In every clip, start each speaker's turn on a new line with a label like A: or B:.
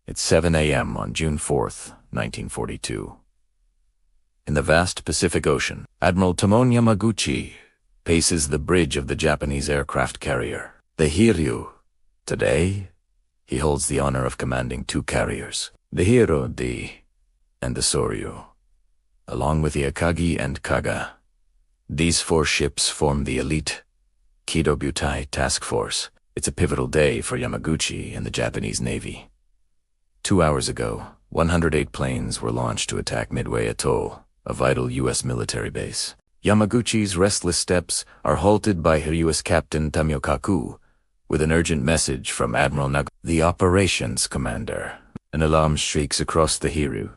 A: It's 7 a.m. on June 4th, 1942. In the vast Pacific Ocean, Admiral Tamon Yamaguchi paces the bridge of the Japanese aircraft carrier, the Hiryū. Today, he holds the honor of commanding two carriers, the Hiryū and the Soryu, along with the Akagi and Kaga. These four ships form the elite Kidō Butai task force. It's a pivotal day for Yamaguchi and the Japanese Navy. 2 hours ago, 108 planes were launched to attack Midway Atoll, a vital U.S. military base. Yamaguchi's restless steps are halted by Hiryū's captain Tamyokaku with an urgent message from Admiral Nago, the operations commander. An alarm shrieks across the Hiryū.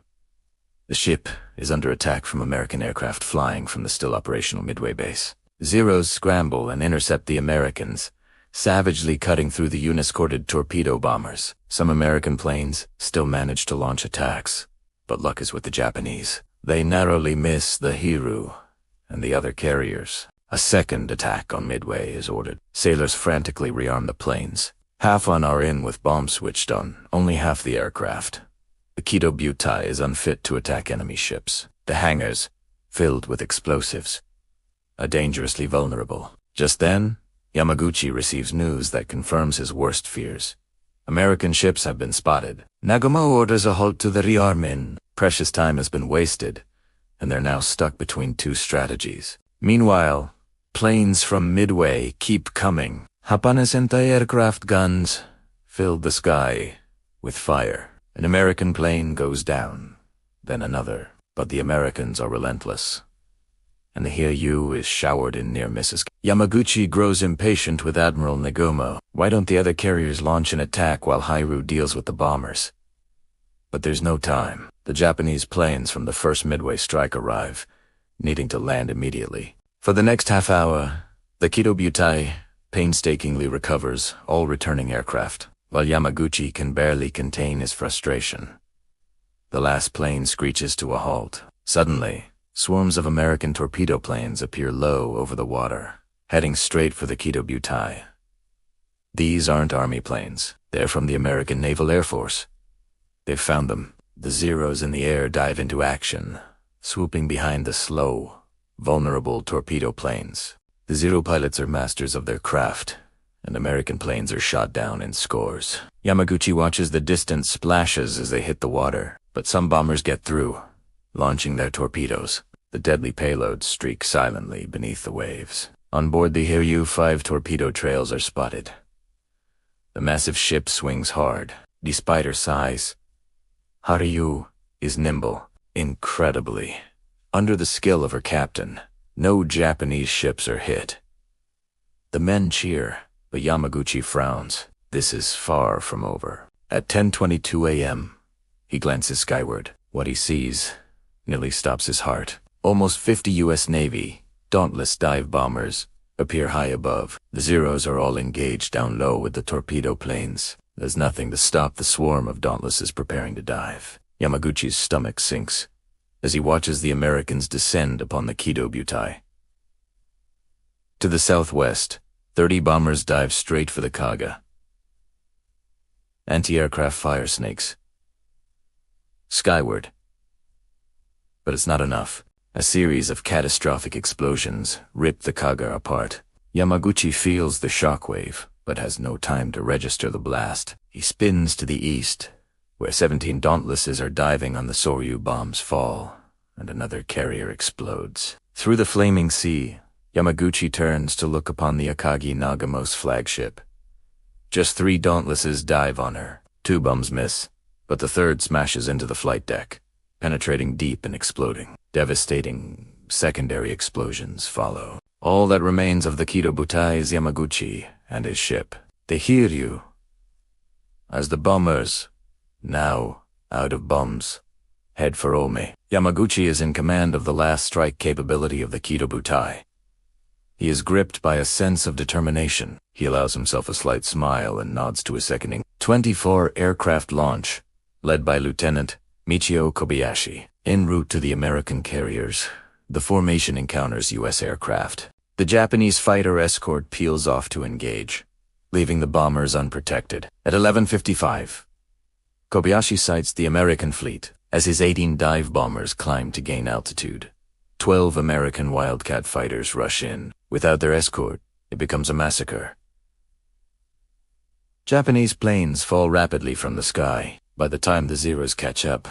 A: The ship is under attack from American aircraft flying from the still operational Midway base. Zeros scramble and intercept the Americans, savagely cutting through the unescorted torpedo bombers. Some American planes still manage to launch attacks, but luck is with the Japanese. They narrowly miss the Hiryū and the other carriers. A second attack on Midway is ordered. Sailors frantically rearm the planes. Half are in with bombs switched on, only half the aircraft. The Kidō Butai is unfit to attack enemy ships. The hangars, filled with explosives, are dangerously vulnerable. Just then, Yamaguchi receives news that confirms his worst fears. American ships have been spotted. Nagumo orders a halt to the rearmament. Precious time has been wasted, and they're now stuck between two strategies. Meanwhile, planes from Midway keep coming. Japanese anti-aircraft guns filled the sky with fire. An American plane goes down, then another. But the Americans are relentless, and the Hiryū is showered in near misses. Yamaguchi grows impatient with Admiral Nagumo. Why don't the other carriers launch an attack while Hiryū deals with the bombers? But there's no time. The Japanese planes from the first Midway strike arrive, needing to land immediately. For the next half hour, the Kidō Butai painstakingly recovers all returning aircraft, while Yamaguchi can barely contain his frustration. The last plane screeches to a halt. Suddenly, swarms of American torpedo planes appear low over the water, heading straight for the Kidō Butai. These aren't Army planes. They're from the American Naval Air Force. They've found them. The Zeros in the air dive into action, swooping behind the slow, vulnerable torpedo planes. The Zero pilots are masters of their craft, and American planes are shot down in scores. Yamaguchi watches the distant splashes as they hit the water, but some bombers get through, launching their torpedoes. The deadly payloads streak silently beneath the waves. On board the Hiryū, 5 torpedo trails are spotted. The massive ship swings hard. Despite her size, Hiryū is nimble, incredibly. Under the skill of her captain, no Japanese ships are hit. The men cheer, but Yamaguchi frowns. This is far from over. At 10:22 a.m., he glances skyward. What he sees nearly stops his heart. Almost 50 U.S. Navy Dauntless dive bombers appear high above. The Zeros are all engaged down low with the torpedo planes. There's nothing to stop the swarm of Dauntlesses preparing to dive. Yamaguchi's stomach sinks as he watches the Americans descend upon the Kidō Butai. To the southwest, 30 bombers dive straight for the Kaga. Anti-aircraft fire snakes skyward. But it's not enough. A series of catastrophic explosions rip the Kaga apart. Yamaguchi feels the shockwave, but has no time to register the blast. He spins to the east, where 17 Dauntlesses are diving on the Soryu. Bombs fall, and another carrier explodes. Through the flaming sea, Yamaguchi turns to look upon the Akagi Nagumo's flagship. Just 3 Dauntlesses dive on her. 2 bombs miss, but the third smashes into the flight deck, penetrating deep and exploding. Devastating secondary explosions follow. All that remains of the Kidō Butai is Yamaguchi and his ship, the Hiryū. As the bombers, now out of bombs, head for Ome, Yamaguchi is in command of the last strike capability of the Kidō Butai. He is gripped by a sense of determination. He allows himself a slight smile and nods to his seconding 24 aircraft launch, led by Lieutenant Michio Kobayashi. En route to the American carriers, the formation encounters U.S. aircraft. The Japanese fighter escort peels off to engage, leaving the bombers unprotected. At 11:55, Kobayashi sights the American fleet as his 18 dive bombers climb to gain altitude. 12 American Wildcat fighters rush in. Without their escort, it becomes a massacre. Japanese planes fall rapidly from the sky. By the time the Zeros catch up,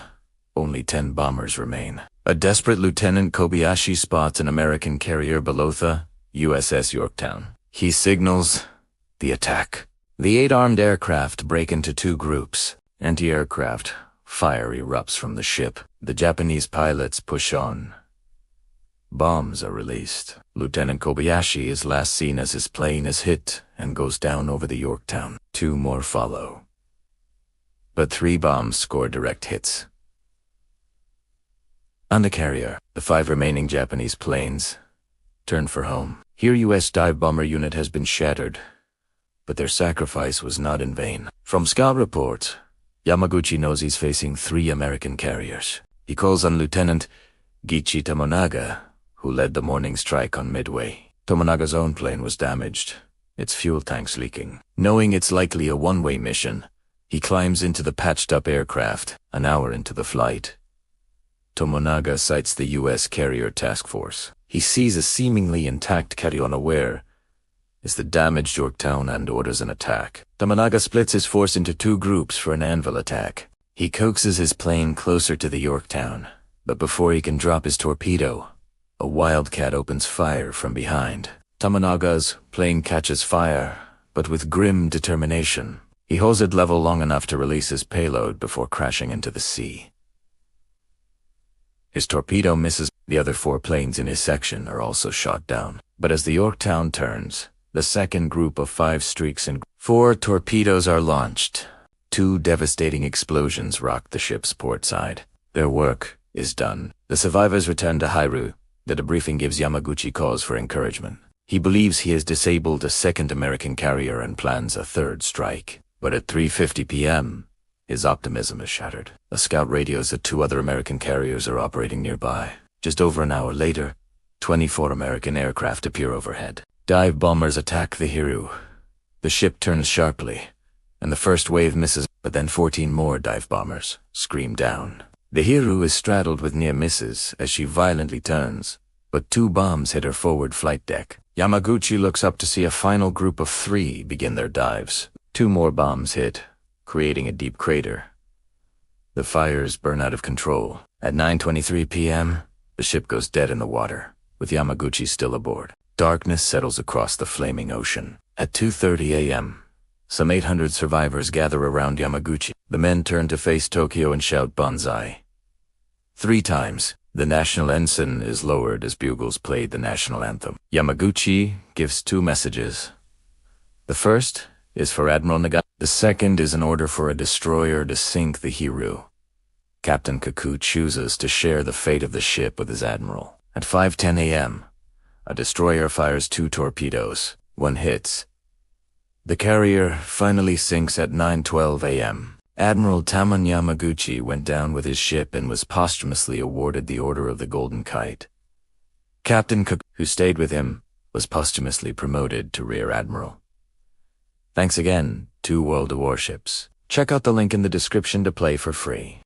A: only 10 bombers remain. A desperate Lieutenant Kobayashi spots an American carrier below the USS Yorktown. He signals the attack. The 8 armed aircraft break into 2 groups. Anti-aircraft fire erupts from the ship. The Japanese pilots push on. Bombs are released. Lieutenant Kobayashi is last seen as his plane is hit and goes down over the Yorktown. 2 more follow. But 3 bombs score direct hits. On the carrier, the 5 remaining Japanese planes turn for home. Hiryū's dive bomber unit has been shattered, but their sacrifice was not in vain. From scout reports, Yamaguchi knows he's facing 3 American carriers. He calls on Lieutenant Gichi Tomonaga, who led the morning strike on Midway. Tomonaga's own plane was damaged, its fuel tanks leaking. Knowing it's likely a one-way mission, he climbs into the patched-up aircraft an hour into the flight. Tomonaga sights the U.S. carrier task force. He sees a seemingly intact carrier unaware is the damaged Yorktown and orders an attack. Tomonaga splits his force into 2 groups for an anvil attack. He coaxes his plane closer to the Yorktown, but before he can drop his torpedo, a Wildcat opens fire from behind. Tomonaga's plane catches fire, but with grim determination. He holds it level long enough to release his payload before crashing into the sea. His torpedo misses. The other 4 planes in his section are also shot down. But as the Yorktown turns, the second group of 5 streaks in 4 torpedoes are launched. 2 devastating explosions rock the ship's port side. Their work is done. The survivors return to Hiryū. The debriefing gives Yamaguchi cause for encouragement. He believes he has disabled a 2nd American carrier and plans a 3rd strike. But at 3:50 p.m., his optimism is shattered. A scout radios that 2 other American carriers are operating nearby. Just over an hour later, 24 American aircraft appear overhead. Dive bombers attack the Hiryū. The ship turns sharply, and the first wave misses, but then 14 more dive bombers scream down. The Hiryū is straddled with near misses as she violently turns, but 2 bombs hit her forward flight deck. Yamaguchi looks up to see a final group of 3 begin their dives. 2 more bombs hit, creating a deep crater. The fires burn out of control. At 9:23 p.m., the ship goes dead in the water, with Yamaguchi still aboard. Darkness settles across the flaming ocean. At 2:30 a.m., some 800 survivors gather around Yamaguchi. The men turn to face Tokyo and shout "Banzai." 3 times, the national ensign is lowered as bugles played the national anthem. Yamaguchi gives 2 messages. The first is for Admiral Nagata. The second is an order for a destroyer to sink the Hiryū. Captain Kaku chooses to share the fate of the ship with his admiral. At 5:10 a.m., a destroyer fires 2 torpedoes. 1 hits. The carrier finally sinks at 9:12 a.m. Admiral Tamon Yamaguchi went down with his ship and was posthumously awarded the Order of the Golden Kite. Captain Kaku, who stayed with him, was posthumously promoted to Rear Admiral. Thanks again, 2 World Warships. Check out the link in the description to play for free.